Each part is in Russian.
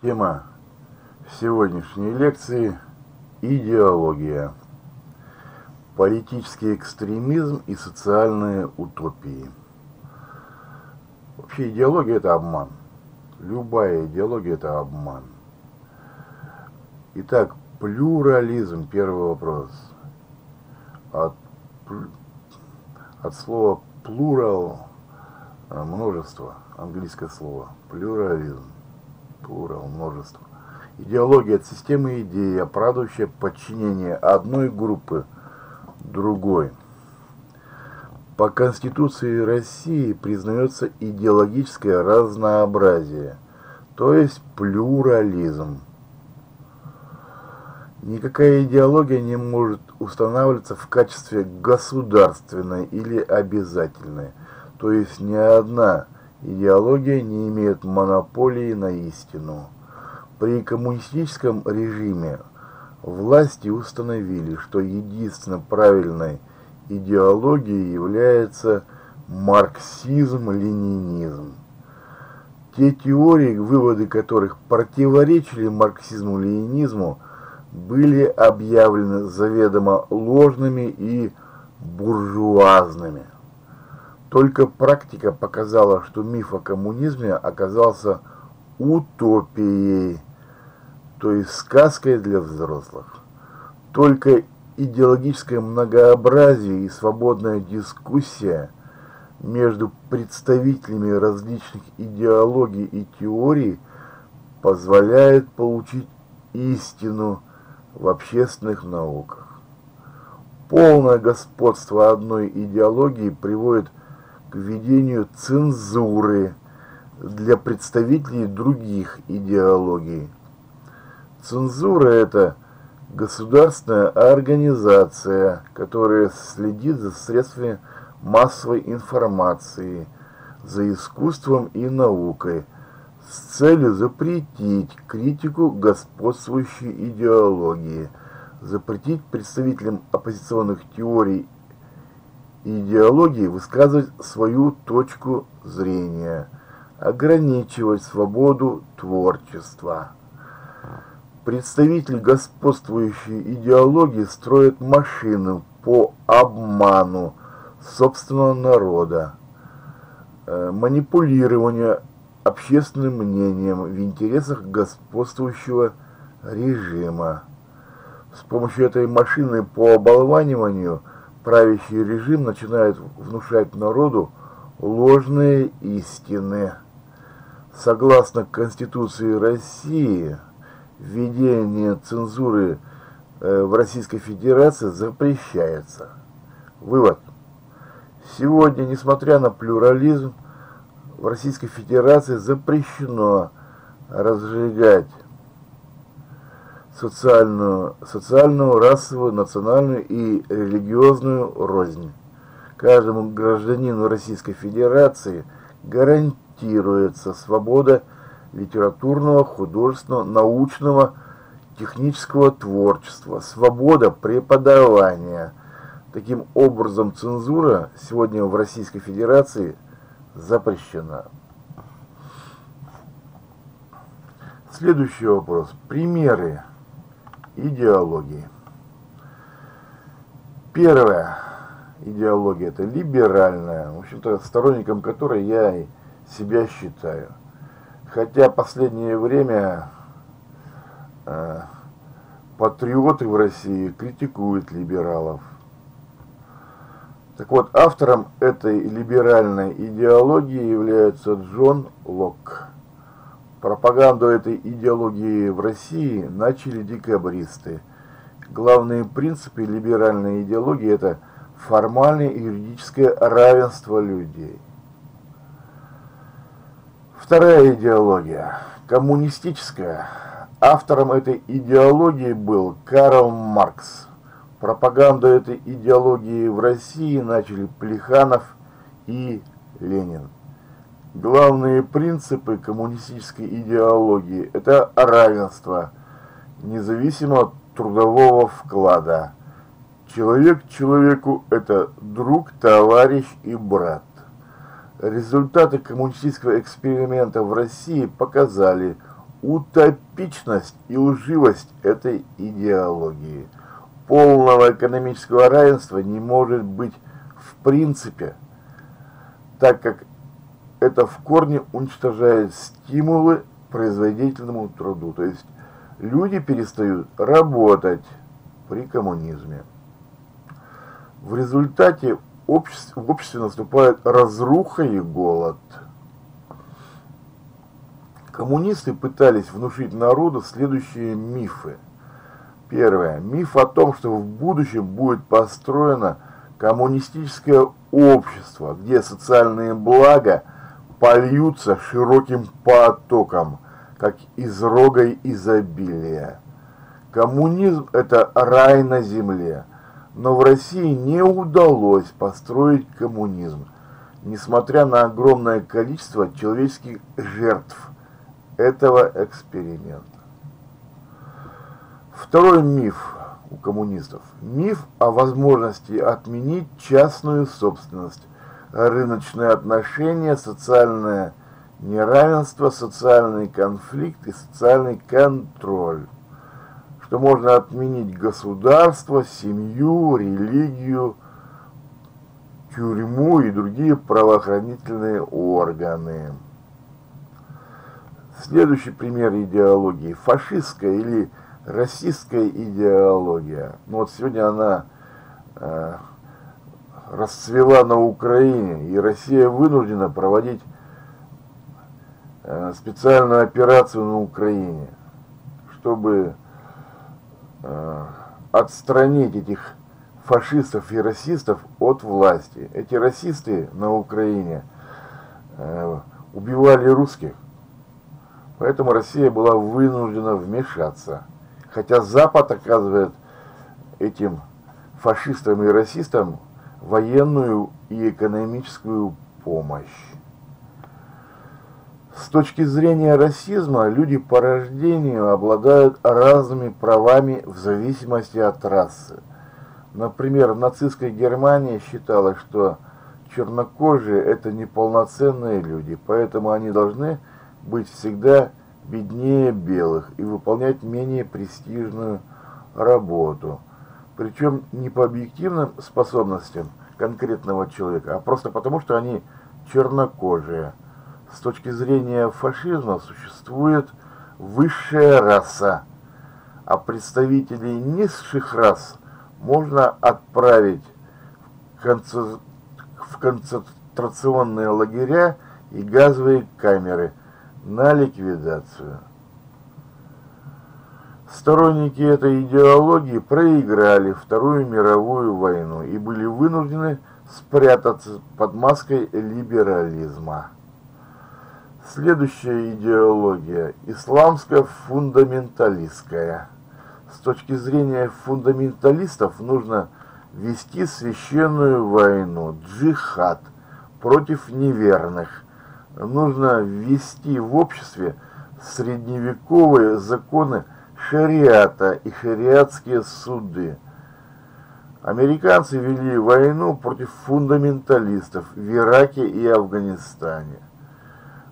Тема сегодняшней лекции – идеология, политический экстремизм и социальные утопии. Вообще идеология – это обман. Любая идеология – это обман. Итак, плюрализм – первый вопрос. От слова plural – множество, английское слово, плюрализм. Плурал, множество. Идеология – это система идей, оправдывающая подчинение одной группы другой. По Конституции России признается идеологическое разнообразие, то есть плюрализм. Никакая идеология не может устанавливаться в качестве государственной или обязательной, то есть ни одна идеология не имеет монополии на истину. При коммунистическом режиме власти установили, что единственно правильной идеологией является марксизм-ленинизм. Те теории, выводы которых противоречили марксизму-ленинизму, были объявлены заведомо ложными и буржуазными. Только практика показала, что миф о коммунизме оказался утопией, то есть сказкой для взрослых. Только идеологическое многообразие и свободная дискуссия между представителями различных идеологий и теорий позволяет получить истину в общественных науках. Полное господство одной идеологии приводит к введению цензуры для представителей других идеологий. Цензура – это государственная организация, которая следит за средствами массовой информации, за искусством и наукой, с целью запретить критику господствующей идеологии, запретить представителям оппозиционных теорий идеологии высказывать свою точку зрения, ограничивать свободу творчества. Представитель господствующей идеологии строит машину по обману собственного народа, манипулированию общественным мнением в интересах господствующего режима. С помощью этой машины по оболваниванию правящий режим начинает внушать народу ложные истины. Согласно Конституции России, введение цензуры в Российской Федерации запрещается. Вывод. Сегодня, несмотря на плюрализм, в Российской Федерации запрещено разжигать социальную, расовую, национальную и религиозную рознь. Каждому гражданину Российской Федерации гарантируется свобода литературного, художественного, научного, технического творчества, свобода преподавания. Таким образом, цензура сегодня в Российской Федерации запрещена. Следующий вопрос. Примеры идеологии. Первая идеология – это либеральная, в общем-то, сторонником которой я и себя считаю. Хотя последнее время патриоты в России критикуют либералов. Так вот, автором этой либеральной идеологии является Джон Локк. Пропаганду этой идеологии в России начали декабристы. Главные принципы либеральной идеологии – это формальное и юридическое равенство людей. Вторая идеология – коммунистическая. Автором этой идеологии был Карл Маркс. Пропаганду этой идеологии в России начали Плеханов и Ленин. Главные принципы коммунистической идеологии – это равенство, независимо от трудового вклада. Человек человеку – это друг, товарищ и брат. Результаты коммунистического эксперимента в России показали утопичность и лживость этой идеологии. Полного экономического равенства не может быть в принципе, так как это в корне уничтожает стимулы к производительному труду. То есть люди перестают работать при коммунизме. В результате в обществе наступает разруха и голод. Коммунисты пытались внушить народу следующие мифы. Первое. Миф о том, что в будущем будет построено коммунистическое общество, где социальные блага польются широким потоком, как из рога изобилия. Коммунизм – это рай на земле, но в России не удалось построить коммунизм, несмотря на огромное количество человеческих жертв этого эксперимента. Второй миф у коммунистов. Миф о возможности отменить частную собственность, рыночные отношения, социальное неравенство, социальный конфликт и социальный контроль. Что можно отменить государство, семью, религию, тюрьму и другие правоохранительные органы. Следующий пример идеологии. Фашистская или расистская идеология. Ну вот сегодня она расцвела на Украине, и Россия вынуждена проводить специальную операцию на Украине, чтобы отстранить этих фашистов и расистов от власти. Эти расисты на Украине убивали русских, поэтому Россия была вынуждена вмешаться. Хотя Запад оказывает этим фашистам и расистам военную и экономическую помощь. С точки зрения расизма, люди по рождению обладают разными правами в зависимости от расы. Например, в нацистской Германии считалось, что чернокожие – это неполноценные люди, поэтому они должны быть всегда беднее белых и выполнять менее престижную работу. Причем не по объективным способностям конкретного человека, а просто потому, что они чернокожие. С точки зрения фашизма существует высшая раса, а представителей низших рас можно отправить в концентрационные лагеря и газовые камеры на ликвидацию. Сторонники этой идеологии проиграли Вторую мировую войну и были вынуждены спрятаться под маской либерализма. Следующая идеология – исламско-фундаменталистская. С точки зрения фундаменталистов нужно вести священную войну, джихад, против неверных. Нужно ввести в обществе средневековые законы шариата и шариатские суды. Американцы вели войну против фундаменталистов в Ираке и Афганистане.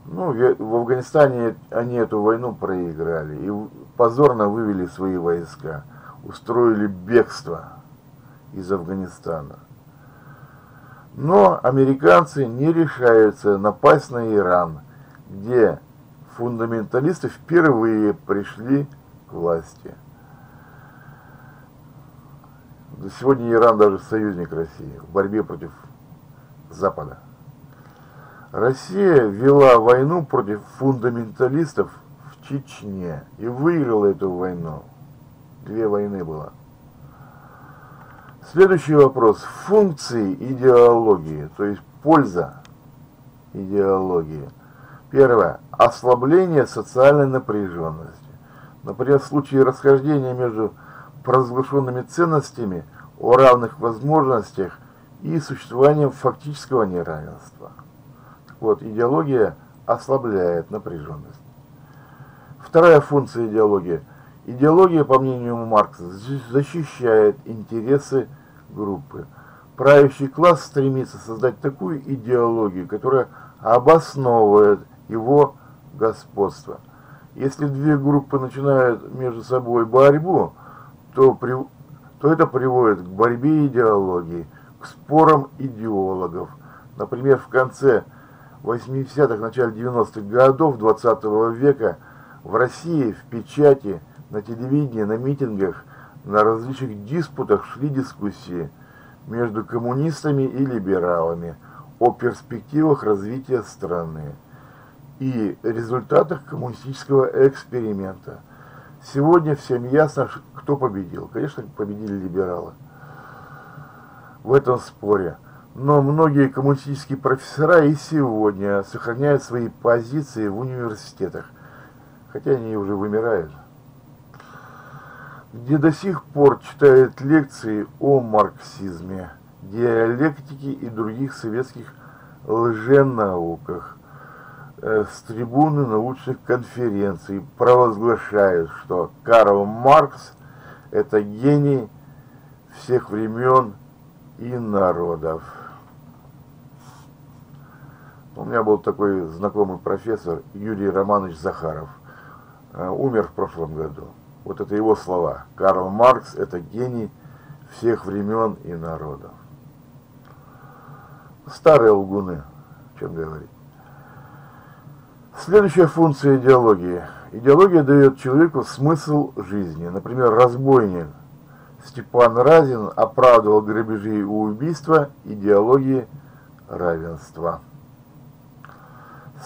Ну, в Афганистане они эту войну проиграли и позорно вывели свои войска, устроили бегство из Афганистана. Но американцы не решаются напасть на Иран, где фундаменталисты впервые пришли к власти. Сегодня Иран даже союзник России в борьбе против Запада. Россия вела войну против фундаменталистов в Чечне и выиграла эту войну. 2 войны было. Следующий вопрос. Функции идеологии, то есть польза идеологии. Первое. Ослабление социальной напряженности. Например, в случае расхождения между провозглашенными ценностями о равных возможностях и существованием фактического неравенства. Вот, идеология ослабляет напряженность. Вторая функция идеологии. Идеология, по мнению Маркса, защищает интересы группы. Правящий класс стремится создать такую идеологию, которая обосновывает его господство. Если две группы начинают между собой борьбу, то это приводит к борьбе идеологии, к спорам идеологов. Например, в конце 80-х, начале 90-х годов 20 века в России в печати, на телевидении, на митингах, на различных диспутах шли дискуссии между коммунистами и либералами о перспективах развития страны и результатах коммунистического эксперимента. Сегодня всем ясно, кто победил. Конечно, победили либералы в этом споре. Но многие коммунистические профессора и сегодня сохраняют свои позиции в университетах, хотя они уже вымирают, где до сих пор читают лекции о марксизме, диалектике и других советских лженауках. С трибуны научных конференций провозглашают, что Карл Маркс – это гений всех времен и народов. У меня был такой знакомый профессор Юрий Романович Захаров, умер в прошлом году. Вот это его слова. Карл Маркс – это гений всех времен и народов. Старые лгуны, о чем говорить. Следующая функция идеологии. Идеология дает человеку смысл жизни. Например, разбойник Степан Разин оправдывал грабежи и убийства идеологией равенства.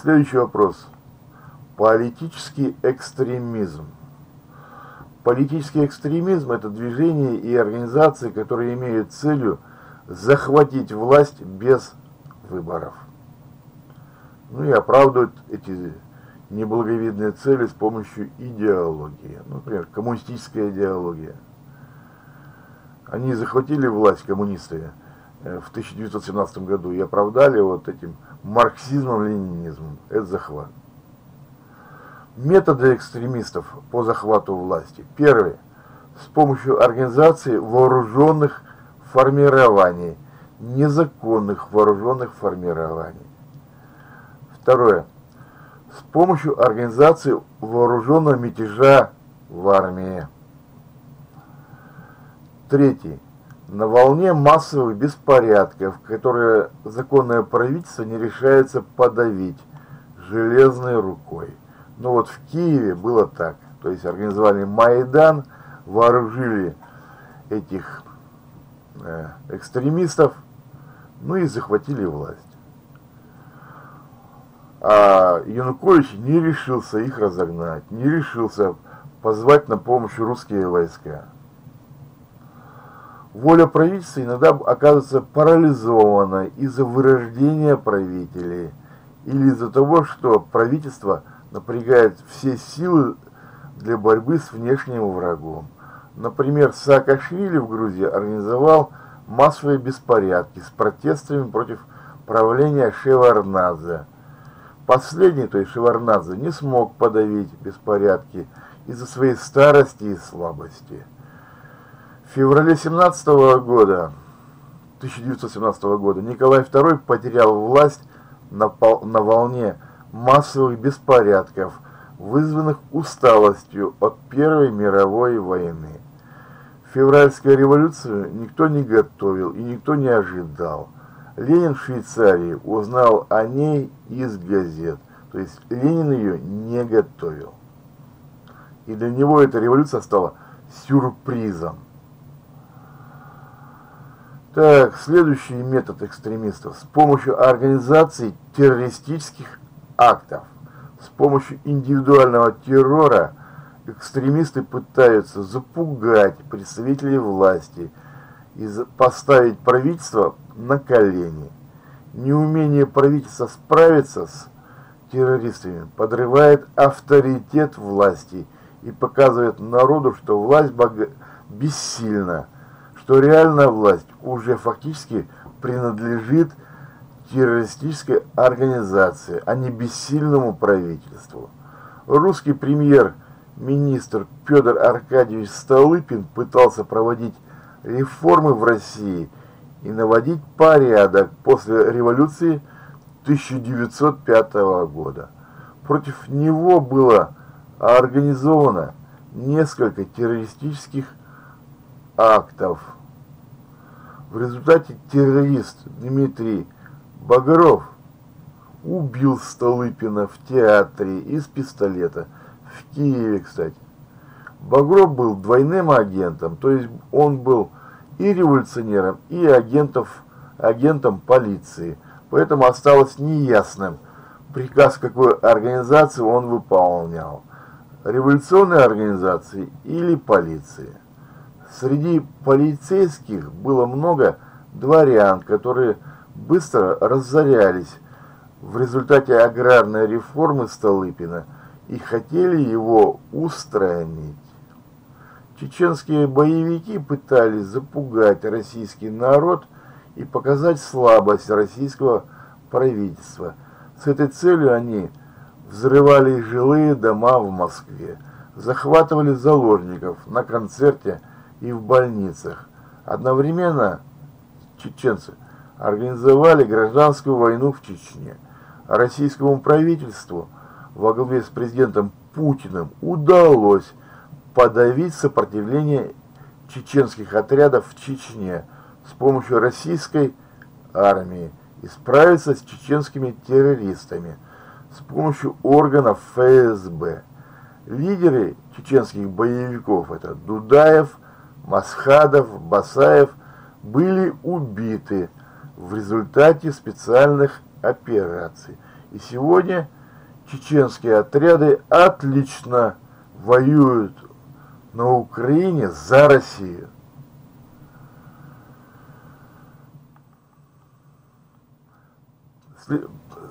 Следующий вопрос. Политический экстремизм. Политический экстремизм – это движение и организации, которые имеют целью захватить власть без выборов. Ну и оправдывают эти неблаговидные цели с помощью идеологии. Например, коммунистическая идеология. Они захватили власть, коммунисты, в 1917 году и оправдали вот этим марксизмом, ленинизмом. Это захват. Методы экстремистов по захвату власти. Первый. С помощью организации вооруженных формирований, незаконных вооруженных формирований. Второе. С помощью организации вооруженного мятежа в армии. Третий. На волне массовых беспорядков, которые законное правительство не решается подавить железной рукой. Ну вот в Киеве было так. То есть организовали Майдан, вооружили этих экстремистов, ну и захватили власть. А Янукович не решился их разогнать, не решился позвать на помощь русские войска. Воля правительства иногда оказывается парализована из-за вырождения правителей или из-за того, что правительство напрягает все силы для борьбы с внешним врагом. Например, Саакашвили в Грузии организовал массовые беспорядки с протестами против правления Шеварднадзе. Последний, то есть Шеварднадзе, не смог подавить беспорядки из-за своей старости и слабости. В феврале 1917 года Николай II потерял власть на волне массовых беспорядков, вызванных усталостью от Первой мировой войны. Февральскую революцию никто не готовил и никто не ожидал. Ленин в Швейцарии узнал о ней из газет, то есть Ленин ее не готовил. И для него эта революция стала сюрпризом. Так, следующий метод экстремистов. С помощью организации террористических актов, с помощью индивидуального террора экстремисты пытаются запугать представителей власти и поставить правительство на колени. Неумение правительства справиться с террористами подрывает авторитет власти и показывает народу, что власть бессильна, что реальная власть уже фактически принадлежит террористической организации, а не бессильному правительству. Русский премьер-министр Петр Аркадьевич Столыпин пытался проводить реформы в России и наводить порядок после революции 1905 года. Против него было организовано несколько террористических актов. В результате террорист Дмитрий Багров убил Столыпина в театре из пистолета. В Киеве, кстати. Багров был двойным агентом, то есть он был и революционером, и агентом полиции. Поэтому осталось неясным, приказ какой организации он выполнял. Революционной организации или полиции. Среди полицейских было много дворян, которые быстро разорялись в результате аграрной реформы Столыпина и хотели его устранить. Чеченские боевики пытались запугать российский народ и показать слабость российского правительства. С этой целью они взрывали жилые дома в Москве, захватывали заложников на концерте и в больницах. Одновременно чеченцы организовали гражданскую войну в Чечне. А российскому правительству во главе с президентом Путиным удалось подавить сопротивление чеченских отрядов в Чечне с помощью российской армии и справиться с чеченскими террористами с помощью органов ФСБ. Лидеры чеченских боевиков, это Дудаев, Масхадов, Басаев, были убиты в результате специальных операций. И сегодня чеченские отряды отлично воюют на Украине за Россию.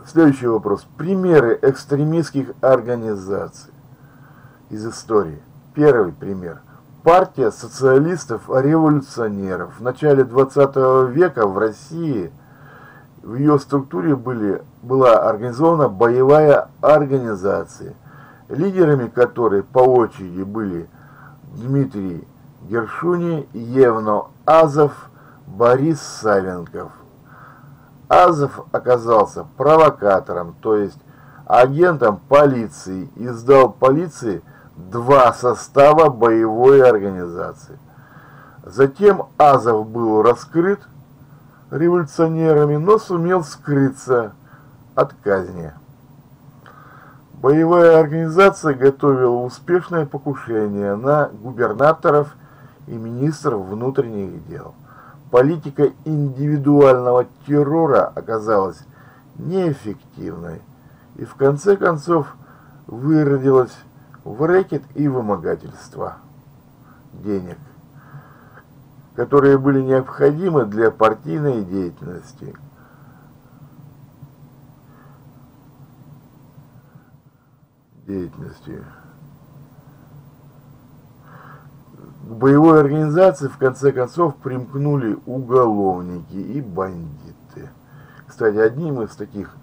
Следующий вопрос. Примеры экстремистских организаций из истории. Первый пример. Партия социалистов-революционеров. В начале 20 века в России в ее структуре была организована боевая организация, лидерами которой по очереди были Дмитрий Гершуни, Евно Азов, Борис Савенков. Азов оказался провокатором, то есть агентом полиции, и сдал полиции 2 состава боевой организации. Затем Азов был раскрыт революционерами, но сумел скрыться от казни. Боевая организация готовила успешное покушение на губернаторов и министров внутренних дел. Политика индивидуального террора оказалась неэффективной и в конце концов выродилась в рэкет и вымогательство денег, которые были необходимы для партийной деятельности. К боевой организации в конце концов примкнули уголовники и бандиты. Кстати, одним из таких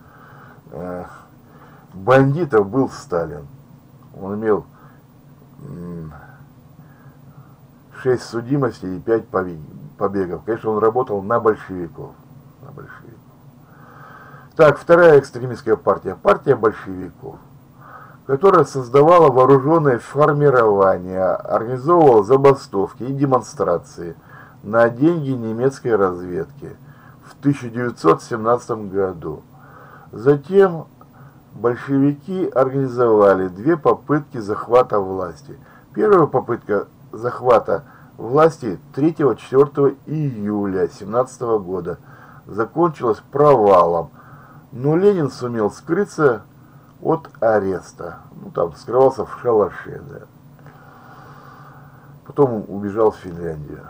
бандитов был Сталин. Он имел 6 судимостей и 5 побегов. Конечно, он работал на большевиков. Так, вторая экстремистская партия. Партия большевиков, которая создавала вооруженные формирования, организовывала забастовки и демонстрации на деньги немецкой разведки в 1917 году. Затем большевики организовали 2 попытки захвата власти. Первая попытка захвата власти 3-4 июля 1917 года закончилась провалом, но Ленин сумел скрыться от ареста. Ну, там скрывался в шалаше, да. Потом убежал в Финляндию.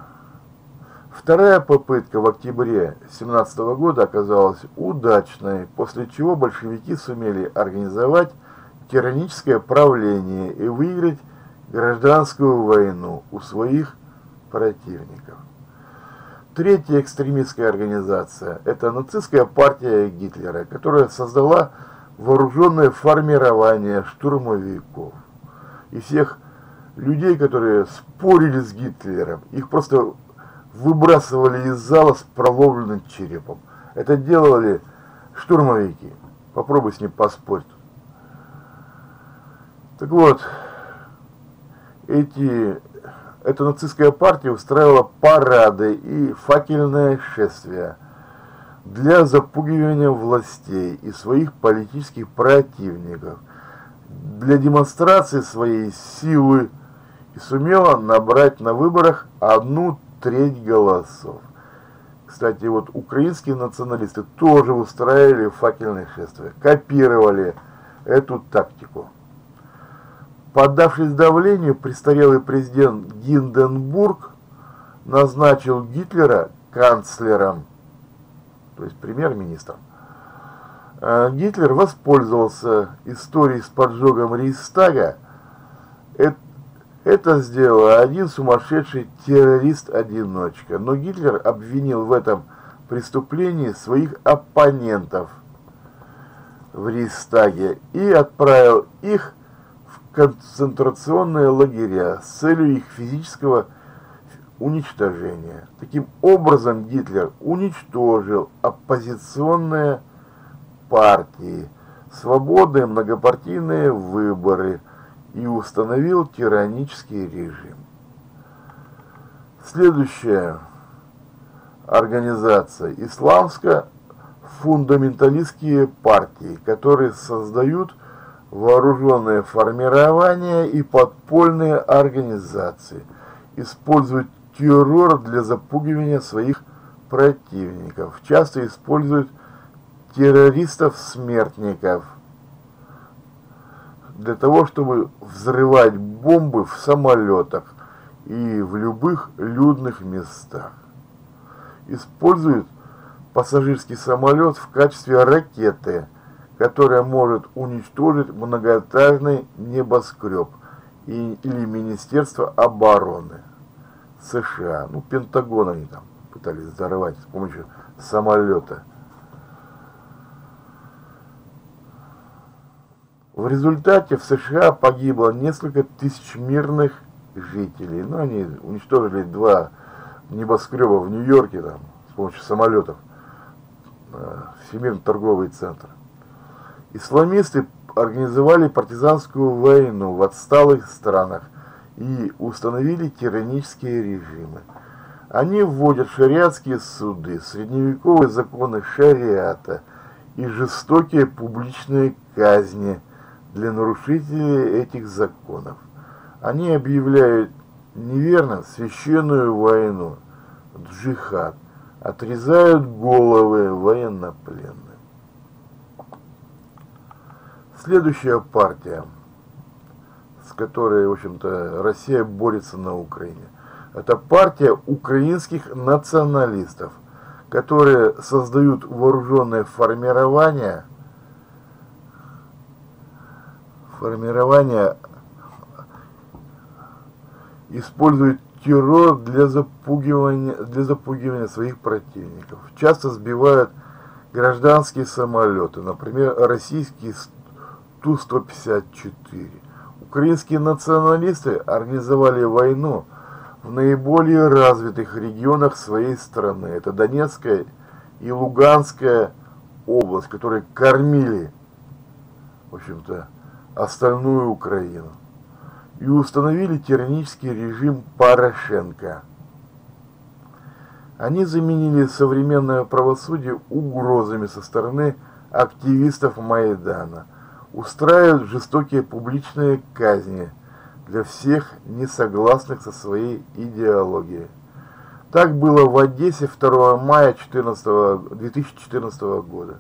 Вторая попытка в октябре 1917 года оказалась удачной, после чего большевики сумели организовать тираническое правление и выиграть гражданскую войну у своих противников. Третья экстремистская организация – это нацистская партия Гитлера, которая создала вооруженное формирование штурмовиков. И всех людей, которые спорили с Гитлером, их просто выбрасывали из зала с проломленным черепом. Это делали штурмовики. Попробуй с ним поспорить. Так вот, Эта нацистская партия устраивала парады и факельное шествие для запугивания властей и своих политических противников, для демонстрации своей силы, и сумела набрать на выборах 1/3 голосов. Кстати, вот украинские националисты тоже устраивали факельное шествие, копировали эту тактику. Поддавшись давлению, престарелый президент Гинденбург назначил Гитлера канцлером, то есть премьер-министром. Гитлер воспользовался историей с поджогом Рейхстага. Это сделал один сумасшедший террорист-одиночка. Но Гитлер обвинил в этом преступлении своих оппонентов в Рейхстаге и отправил их в концентрационные лагеря с целью их физического уничтожения. Таким образом, Гитлер уничтожил оппозиционные партии, свободные многопартийные выборы и установил тиранический режим. Следующая организация – исламско-фундаменталистские партии, которые создают вооруженные формирования и подпольные организации, используют террор для запугивания своих противников, часто используют террористов-смертников для того, чтобы взрывать бомбы в самолетах и в любых людных местах. Используют пассажирский самолет в качестве ракеты, которая может уничтожить многоэтажный небоскреб или Министерство обороны США. Ну, Пентагон они там пытались взорвать с помощью самолета. В результате в США погибло несколько тысяч мирных жителей. Ну, они уничтожили 2 небоскреба в Нью-Йорке там, с помощью самолетов. Всемирный торговый центр. Исламисты организовали партизанскую войну в отсталых странах и установили тиранические режимы. Они вводят шариатские суды, средневековые законы шариата и жестокие публичные казни для нарушителей этих законов. Они объявляют неверно священную войну, джихад, отрезают головы военнопленным. Следующая партия, с которой, в общем-то, Россия борется на Украине, это партия украинских националистов, которые создают вооруженные формирования, используют террор для запугивания своих противников. Часто сбивают гражданские самолеты, например, российский Ту-154. Украинские националисты организовали войну в наиболее развитых регионах своей страны. Это Донецкая и Луганская область, которые кормили, в общем-то, остальную Украину. И установили тиранический режим Порошенко. Они заменили современное правосудие угрозами со стороны активистов Майдана. Устраивают жестокие публичные казни для всех несогласных со своей идеологией. Так было в Одессе 2 мая 2014 года.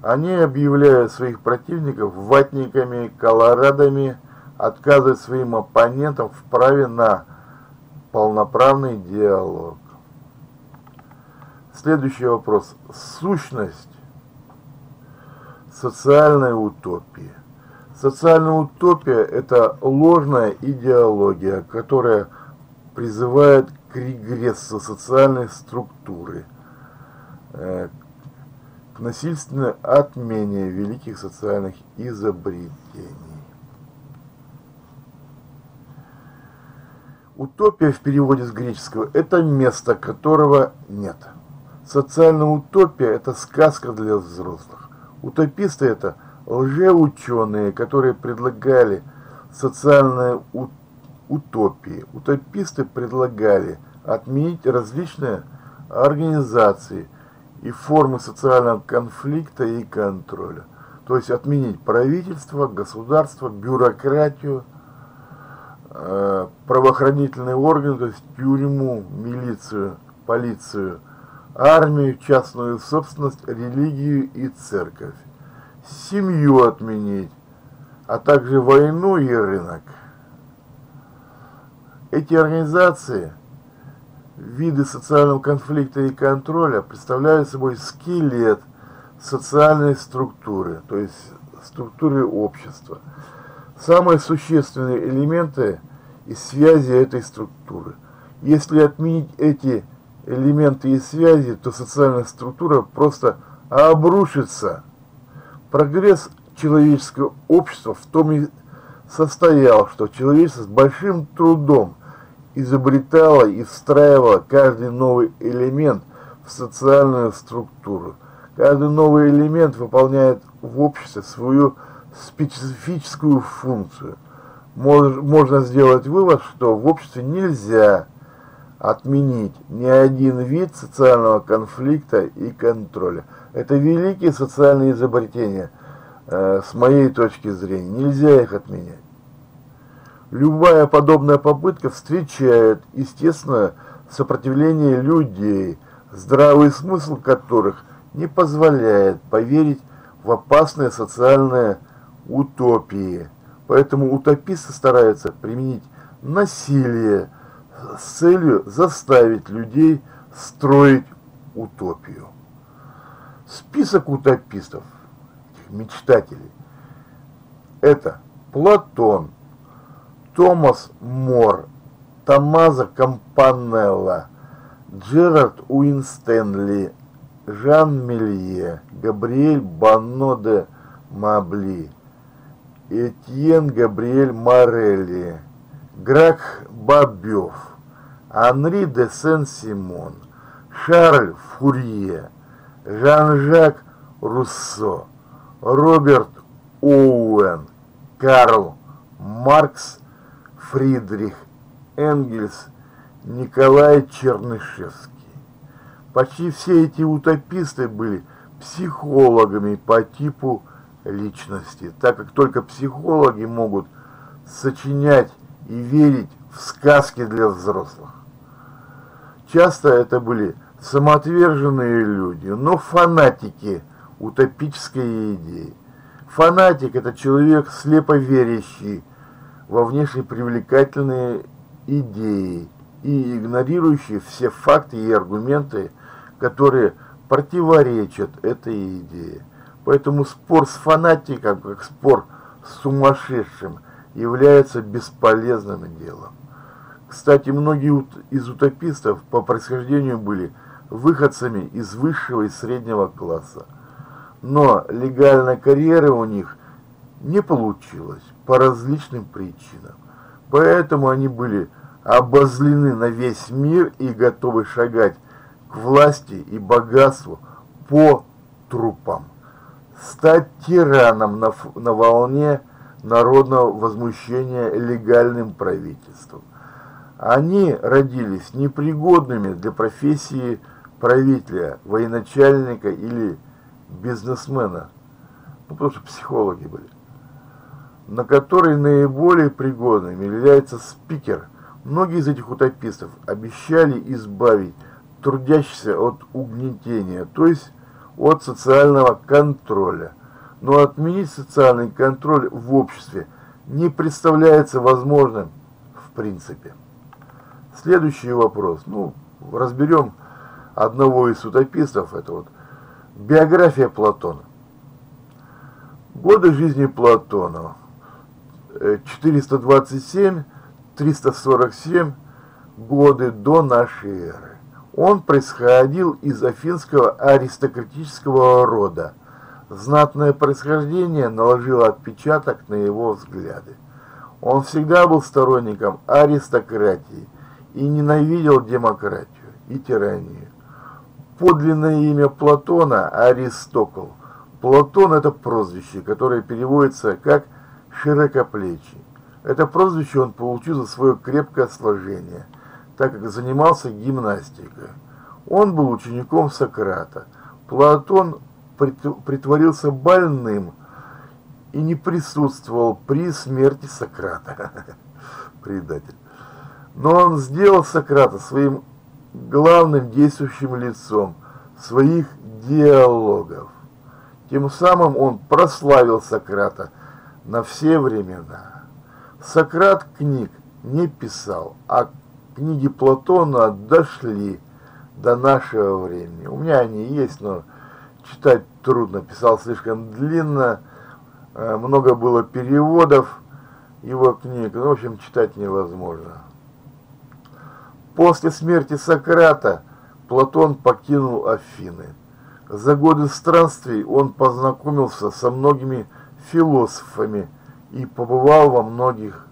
Они объявляют своих противников ватниками, колорадами, отказывают своим оппонентам в праве на полноправный диалог. Следующий вопрос. Сущность социальной утопии. Социальная утопия – это ложная идеология, которая призывает к регрессу социальной структуры, к насильственной отмене великих социальных изобретений. Утопия в переводе с греческого – это место, которого нет. Социальная утопия – это сказка для взрослых. Утописты – это лжеученые, которые предлагали социальную утопии. Утописты предлагали отменить различные организации и формы социального конфликта и контроля. То есть отменить правительство, государство, бюрократию, правоохранительные органы, то есть тюрьму, милицию, полицию, армию, частную собственность, религию и церковь. Семью отменить, а также войну и рынок. Эти организации, виды социального конфликта и контроля, представляют собой скелет социальной структуры, то есть структуры общества. Самые существенные элементы и связи этой структуры. Если отменить эти элементы и связи, то социальная структура просто обрушится. Прогресс человеческого общества в том и состоял, что человечество с большим трудом изобретало и встраивало каждый новый элемент в социальную структуру. Каждый новый элемент выполняет в обществе свою специфическую функцию. Можно сделать вывод, что в обществе нельзя отменить ни один вид социального конфликта и контроля. Это великие социальные изобретения, с моей точки зрения. Нельзя их отменять. Любая подобная попытка встречает естественное сопротивление людей, здравый смысл которых не позволяет поверить в опасные социальные утопии. Поэтому утописты стараются применить насилие с целью заставить людей строить утопию. Список утопистов, мечтателей, это Платон, Томас Мор, Томмазо Кампанелла, Джерард Уинстенли, Жан Мелье, Габриэль Бонно де Мабли, Этьен Габриэль Морелли, Грак Бабёв, Анри де Сен-Симон, Шарль Фурье, Жан-Жак Руссо, Роберт Оуэн, Карл Маркс, Фридрих Энгельс, Николай Чернышевский. Почти все эти утописты были психологами по типу личности, так как только психологи могут сочинять и верить в сказки для взрослых. Часто это были самоотверженные люди, но фанатики утопической идеи. Фанатик – это человек, слепо верящий во внешне привлекательные идеи и игнорирующий все факты и аргументы, которые противоречат этой идее. Поэтому спор с фанатиком, как спор с сумасшедшим, является бесполезным делом. Кстати, многие из утопистов по происхождению были выходцами из высшего и среднего класса. Но легальной карьеры у них не получилось по различным причинам. Поэтому они были обозлены на весь мир и готовы шагать к власти и богатству по трупам. Стать тираном на волне народного возмущения легальным правительством. Они родились непригодными для профессии правителя, военачальника или бизнесмена, потому что психологи были, на который наиболее пригодным является спикер. Многие из этих утопистов обещали избавить трудящихся от угнетения, то есть от социального контроля. Но отменить социальный контроль в обществе не представляется возможным в принципе. Следующий вопрос. Разберем одного из утопистов. Это вот биография Платона. Годы жизни Платона. 427-347 годы до нашей эры. Он происходил из афинского аристократического рода. Знатное происхождение наложило отпечаток на его взгляды. Он всегда был сторонником аристократии и ненавидел демократию и тиранию. Подлинное имя Платона – Аристокл. Платон – это прозвище, которое переводится как «широкоплечий». Это прозвище он получил за свое крепкое сложение, так как занимался гимнастикой. Он был учеником Сократа. Платон притворился больным и не присутствовал при смерти Сократа. Предатель. Но он сделал Сократа своим главным действующим лицом своих диалогов. Тем самым он прославил Сократа на все времена. Сократ книг не писал, а книги Платона дошли до нашего времени. У меня они есть, но читать трудно, писал слишком длинно, много было переводов его книг, в общем, читать невозможно. После смерти Сократа Платон покинул Афины. За годы странствий он познакомился со многими философами и побывал во многих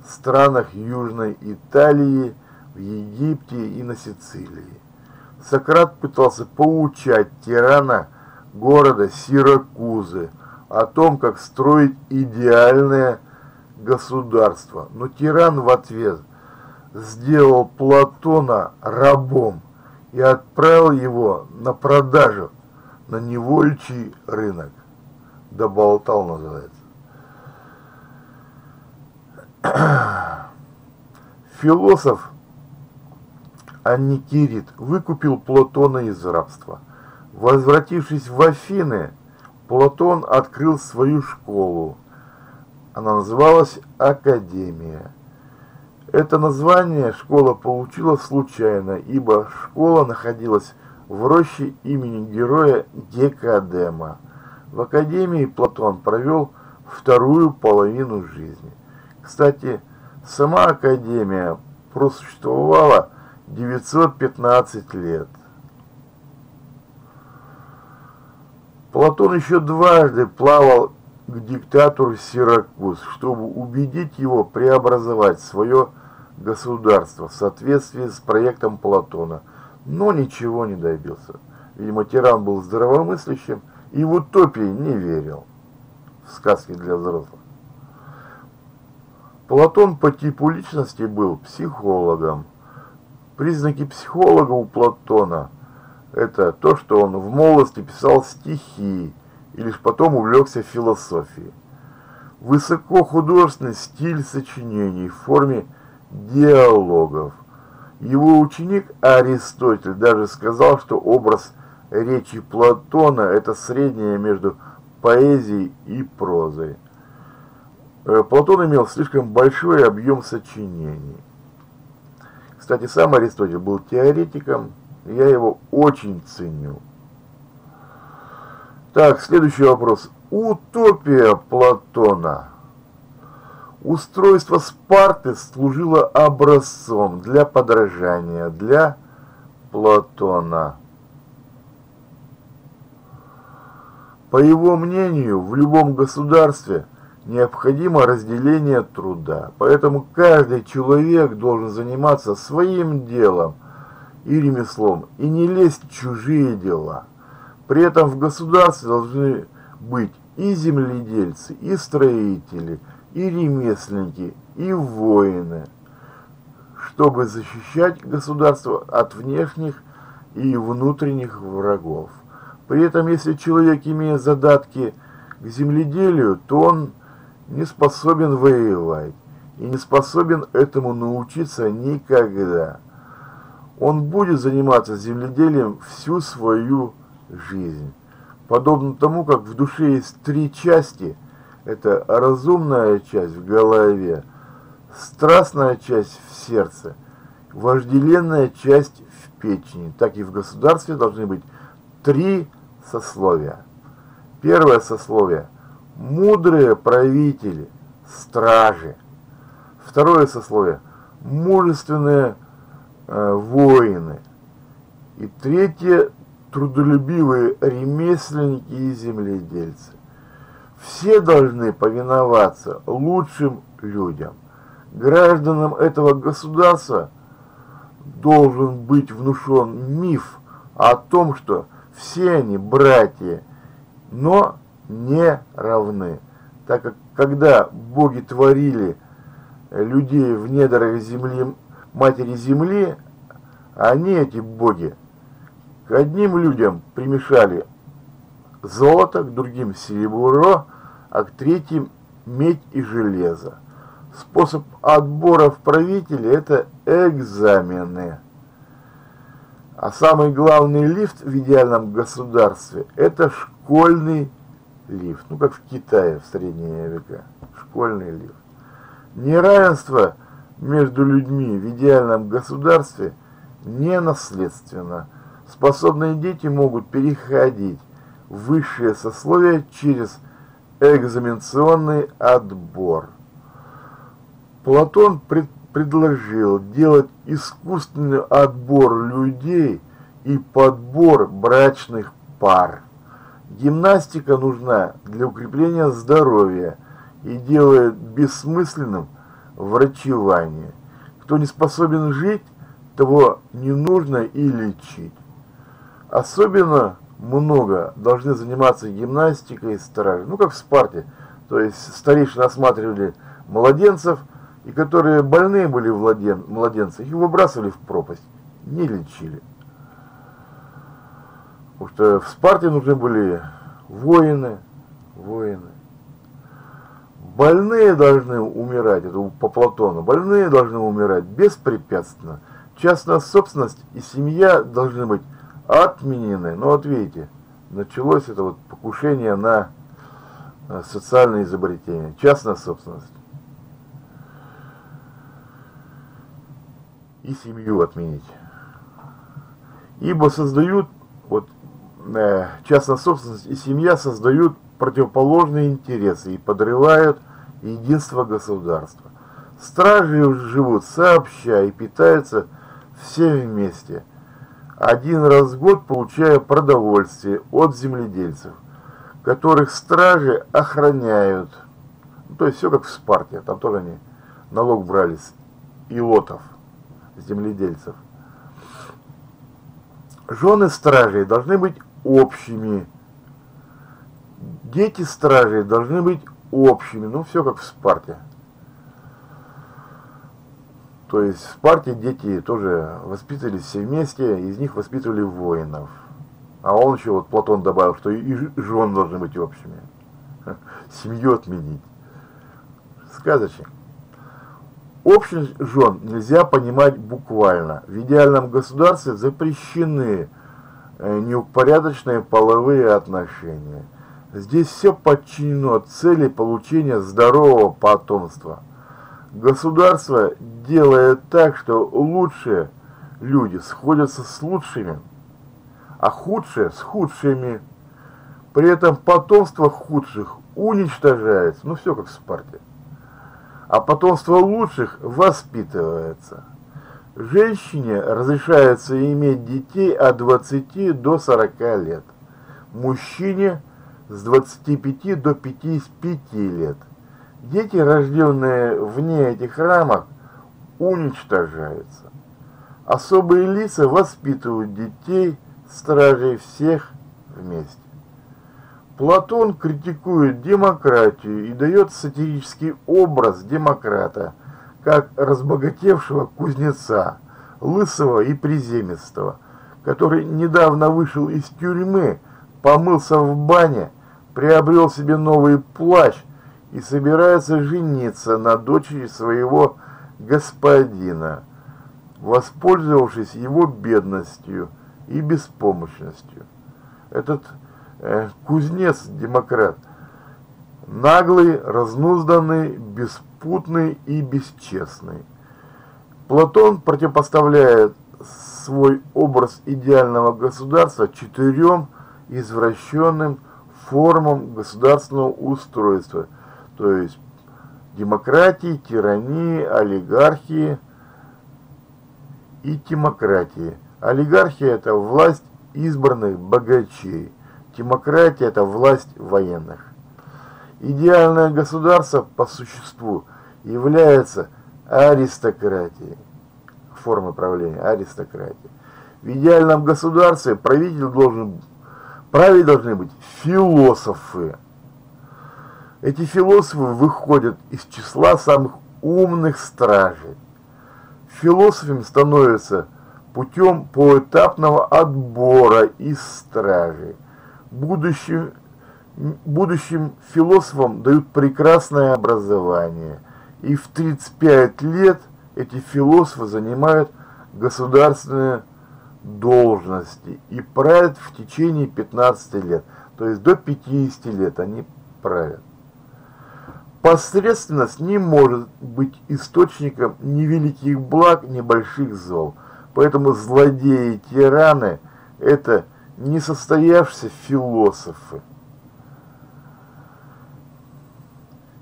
странах Южной Италии, в Египте и на Сицилии. Сократ пытался поучать тирана города Сиракузы о том, как строить идеальное государство, но тиран в ответ сделал Платона рабом и отправил его на продажу на невольчий рынок. Доболтал, называется. Философ Анникирит выкупил Платона из рабства. Возвратившись в Афины, Платон открыл свою школу. Она называлась Академия. Это название школа получила случайно, ибо школа находилась в роще имени героя Гекадема. В Академии Платон провел вторую половину жизни. Кстати, сама Академия просуществовала 915 лет. Платон еще дважды плавал к диктатору Сиракуз, чтобы убедить его преобразовать свое государство в соответствии с проектом Платона, но ничего не добился. Видимо, тиран был здравомыслящим и в утопии не верил. В сказки для взрослых. Платон по типу личности был психологом. Признаки психолога у Платона – это то, что он в молодости писал стихи и лишь потом увлекся философией. Высокохудожественный стиль сочинений в форме диалогов. Его ученик Аристотель даже сказал, что образ речи Платона – это среднее между поэзией и прозой. Платон имел слишком большой объем сочинений. Кстати, сам Аристотель был теоретиком, и я его очень ценю. Так, следующий вопрос. Утопия Платона. Устройство Спарты служило образцом для подражания для Платона. По его мнению, в любом государстве необходимо разделение труда, поэтому каждый человек должен заниматься своим делом и ремеслом и не лезть в чужие дела. При этом в государстве должны быть и земледельцы, и строители, и ремесленники, и воины, чтобы защищать государство от внешних и внутренних врагов. При этом, если человек имеет задатки к земледелию, то он не способен воевать и не способен этому научиться никогда. Он будет заниматься земледелием всю свою жизнь. Подобно тому, как в душе есть три части: это разумная часть в голове, страстная часть в сердце, вожделенная часть в печени. Так и в государстве должны быть три сословия. Первое сословие – мудрые правители, стражи. Второе сословие – мужественные воины. И третье – трудолюбивые ремесленники и земледельцы. Все должны повиноваться лучшим людям. Гражданам этого государства должен быть внушен миф о том, что все они братья, но не равны. Так как когда боги творили людей в недрах земли, матери земли, они, эти боги, к одним людям примешали золото, к другим серебро, а к третьим медь и железо. Способ отбора в правители – это экзамены. А самый главный лифт в идеальном государстве – это школьный лифт. Ну, как в Китае в средние века. Школьный лифт. Неравенство между людьми в идеальном государстве не наследственно. Способные дети могут переходить в высшие сословия через экзаменационный отбор. Платон предложил делать искусственный отбор людей и подбор брачных пар. Гимнастика нужна для укрепления здоровья и делает бессмысленным врачевание. Кто не способен жить, того не нужно и лечить. Особенно много должны заниматься гимнастикой стражи. Ну, как в Спарте. То есть старейшины осматривали младенцев, и которые больные были младенцы, их выбрасывали в пропасть, не лечили. Потому что в Спарте нужны были воины. Больные должны умирать, это по Платону, больные должны умирать беспрепятственно. Частная собственность и семья должны быть отменены. Но вот видите, началось это вот покушение на социальное изобретение, частная собственность. И семью отменить. Ибо создают, вот частная собственность и семья создают противоположные интересы и подрывают единство государства. Стражи живут сообща и питаются все вместе, один раз в год получая продовольствие от земледельцев, которых стражи охраняют. Ну, то есть все как в Спарте, там тоже они налог брали с илотов, земледельцев. Жены стражей должны быть общими, дети стражей должны быть общими, ну все как в Спарте. То есть в Спарте дети тоже воспитывались все вместе, из них воспитывали воинов. А он еще, вот Платон добавил, что и жены должны быть общими. Семью отменить. Сказочно. Общность жен нельзя понимать буквально. В идеальном государстве запрещены неупорядоченные половые отношения. Здесь все подчинено цели получения здорового потомства. Государство делает так, что лучшие люди сходятся с лучшими, а худшие с худшими. При этом потомство худших уничтожается. Ну все как в Спарте. А потомство лучших воспитывается. Женщине разрешается иметь детей от 20 до 40 лет. Мужчине с 25 до 55 лет. Дети, рожденные вне этих рамок, уничтожаются. Особые лица воспитывают детей, стражей всех вместе. Платон критикует демократию и дает сатирический образ демократа, как разбогатевшего кузнеца, лысого и приземистого, который недавно вышел из тюрьмы, помылся в бане, приобрел себе новый плащ и собирается жениться на дочери своего господина, воспользовавшись его бедностью и беспомощностью. Этот кузнец-демократ наглый, разнузданный, беспутный и бесчестный. Платон противопоставляет свой образ идеального государства 4 извращенным формам государственного устройства, то есть демократии, тирании, олигархии и тимократии. Олигархия – это власть избранных богачей, демократия – это власть военных. Идеальное государство по существу является аристократией, формой правления, аристократии. В идеальном государстве править должны быть философы. Эти философы выходят из числа самых умных стражей. Философами становятся путем поэтапного отбора из стражей. Будущим философам дают прекрасное образование, и в 35 лет эти философы занимают государственные должности и правят в течение 15 лет, то есть до 50 лет они правят. Посредственность не может быть источником ни великих благ, ни больших зол, поэтому злодеи и тираны – это несостоявшиеся философы,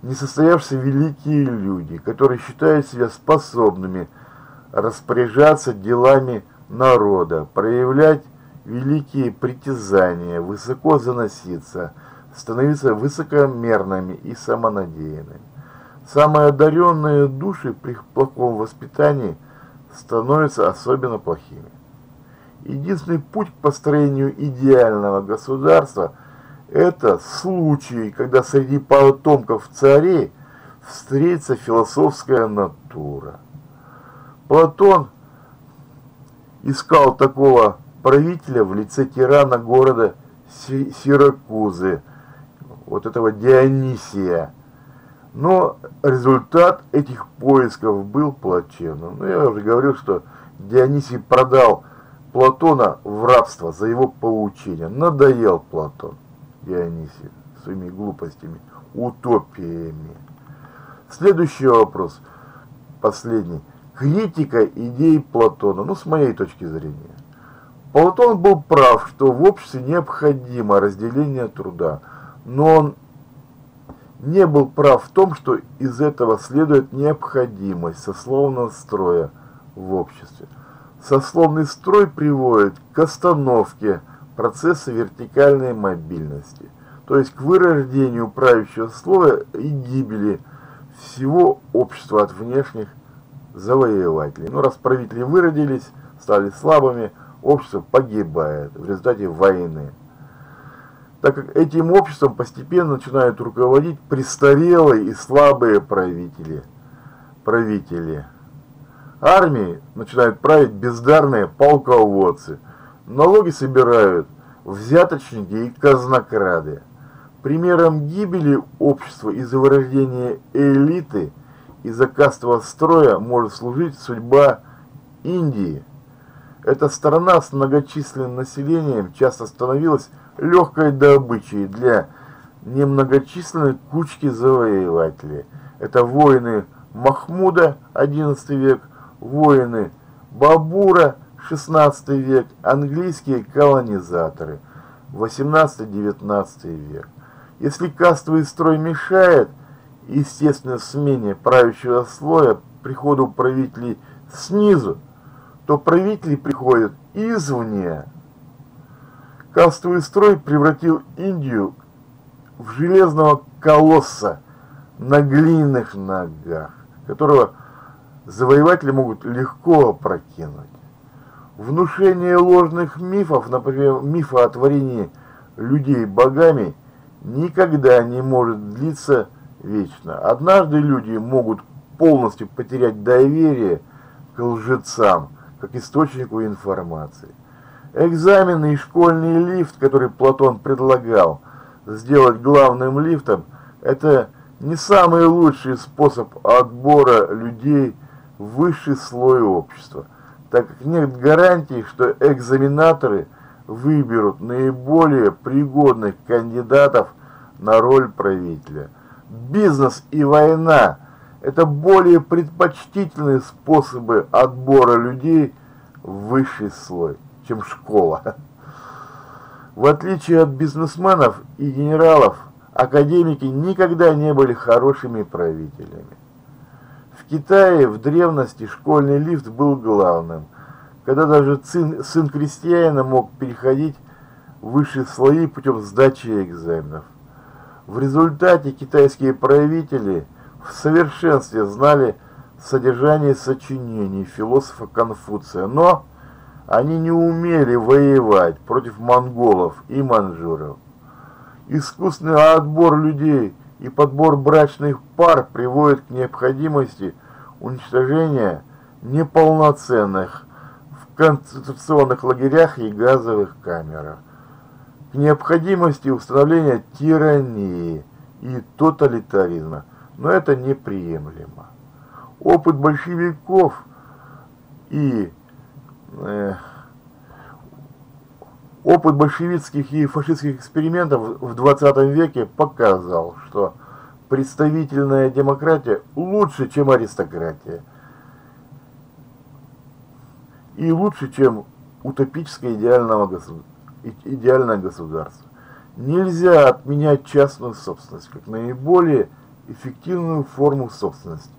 несостоявшиеся великие люди, которые считают себя способными распоряжаться делами народа, проявлять великие притязания, высоко заноситься, становиться высокомерными и самонадеянными. Самые одаренные души при плохом воспитании становятся особенно плохими. Единственный путь к построению идеального государства – это случай, когда среди потомков царей встретится философская натура. Платон искал такого правителя в лице тирана города Сиракузы, вот этого Дионисия. Но результат этих поисков был плачевным. Ну, я уже говорил, что Дионисий продал Платона в рабство за его поучение. Надоел Платон Дионисию своими глупостями, утопиями. Следующий вопрос, последний. Критика идей Платона, ну, с моей точки зрения. Платон был прав, что в обществе необходимо разделение труда, но он не был прав в том, что из этого следует необходимость сословного строя в обществе. Сословный строй приводит к остановке процесса вертикальной мобильности, то есть к вырождению правящего слоя и гибели всего общества от внешних завоевателей. Ну, раз правители выродились, стали слабыми, общество погибает в результате войны. Так как этим обществом постепенно начинают руководить престарелые и слабые правители. Армией начинают править бездарные полководцы. Налоги собирают взяточники и казнокрады. Примером гибели общества из-за вырождения элиты, из-за кастового строя может служить судьба Индии. Эта страна с многочисленным населением часто становилась легкой добычей для немногочисленной кучки завоевателей. Это воины Махмуда, XI век, воины Бабура, XVI век, английские колонизаторы, XVIII-XIX век. Если кастовый строй мешает естественной смене правящего слоя приходу правителей снизу, то правители приходят извне. Кастовый строй превратил Индию в железного колосса на глиняных ногах, которого завоеватели могут легко опрокинуть. Внушение ложных мифов, например, мифа о творении людей богами, никогда не может длиться вечно. Однажды люди могут полностью потерять доверие к лжецам, как источнику информации. Экзамены и школьный лифт, который Платон предлагал сделать главным лифтом, это не самый лучший способ отбора людей в высший слой общества, так как нет гарантий, что экзаменаторы выберут наиболее пригодных кандидатов на роль правителя. Бизнес и война – это более предпочтительные способы отбора людей в высший слой, чем школа. В отличие от бизнесменов и генералов, академики никогда не были хорошими правителями. В Китае в древности школьный лифт был главным, когда даже сын крестьянина мог переходить в высшие слои путем сдачи экзаменов. В результате китайские правители в совершенстве знали содержание сочинений философа Конфуция, но они не умели воевать против монголов и маньчжуров. Искусственный отбор людей и подбор брачных пар приводит к необходимости уничтожения неполноценных в концентрационных лагерях и газовых камерах, к необходимости установления тирании и тоталитаризма. Но это неприемлемо. Опыт большевиков и опыт большевистских и фашистских экспериментов в 20 веке показал, что представительная демократия лучше, чем аристократия. И лучше, чем утопическое идеальное государство. Нельзя отменять частную собственность как наиболее эффективную форму собственности.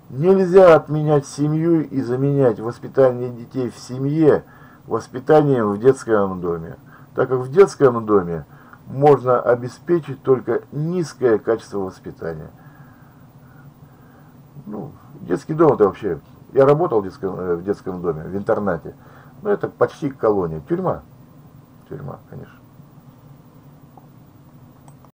Нельзя отменять семью и заменять воспитание детей в семье воспитанием в детском доме, так как в детском доме можно обеспечить только низкое качество воспитания. Ну, детский дом это вообще... Я работал в детском доме, в интернате, но это почти колония. Тюрьма, конечно.